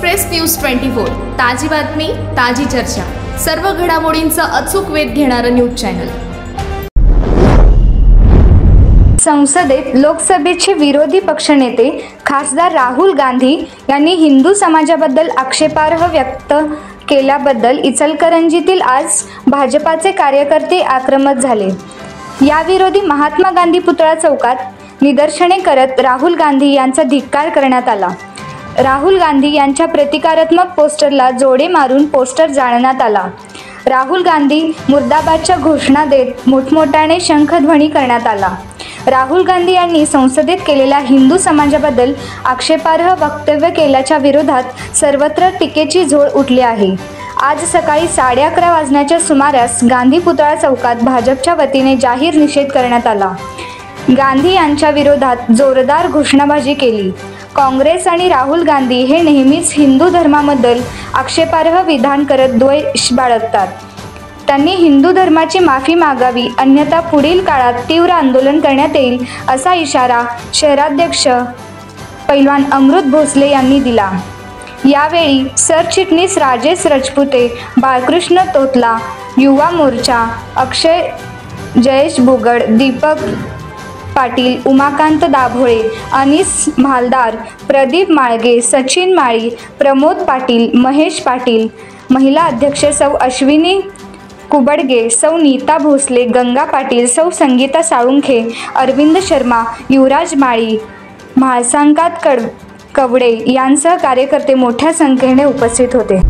Express news 24 ताजी बातमी ताजी चर्चा सर्व घडामोडींचा अचूक वेध घेणारं न्यूज चॅनल। संसदेत लोकसभेचे विरोधी पक्षनेते खासदार राहुल गांधी यांनी हिंदू समाजाबद्दल आक्षेपार्ह व्यक्त केल्याबद्दल इचलकरंजीतील आज भाजपाचे कार्यकर्ते आक्रमक झाले। याविरोधी महात्मा गांधी पुतळा चौकात निदर्शने करत राहुल गांधी यांचा धिक्कार करण्यात आला। राहुल गांधी यांच्या प्रतिकारात्मक पोस्टरला जोडे मारून पोस्टर जाळण्यात आला। राहुल गांधी मुर्दाबादच्या घोषणा देत मोठमोठ्याने शंखध्वनी करण्यात आला। राहुल गांधी यांनी संसदेत केलेल्या हिंदू समाजाबद्दल आक्षेपार्ह वक्तव्य केल्याच्या विरोधात सर्वत्र टीकेची झोड उठली आहे। आज सकाळी 11:30 वाजण्याच्या सुमारास गांधी पुतळा चौकात भाजपच्या वतीने जाहीर निषेध करण्यात आला। गांधी यांच्या विरोधात जोरदार घोषणाबाजी केली। काँग्रेस आणि राहुल गांधी हे नेहमीच हिंदू धर्माबद्दल आक्षेपार्ह विधान करत द्वेष बाळगतात। त्यांनी हिंदू धर्माची माफी मागावी, अन्यथा पुढील काळात तीव्र आंदोलन करण्यात येईल असा इशारा शहराध्यक्ष पैलवान अमृत भोसले यांनी दिला। यावेळी सरचिटणीस राजेश राजपुते, बाळकृष्ण तोतला, युवा मोर्चा, अक्षय जयेश बुगड, दीपक पाटील, उमाकांत दाभोळे, अनिस म्हालदार, प्रदीप माळगे, सचिन माळी, प्रमोद पाटील, महेश पाटील, महिला अध्यक्ष सौ अश्विनी कुबडगे, सौ नीता भोसले, गंगा पाटील, सौ संगीता साळुंखे, अरविंद शर्मा, युवराज माळी, म्हाळसांकात कवडे यांसह कार्यकर्ते मोठ्या संख्येने उपस्थित होते।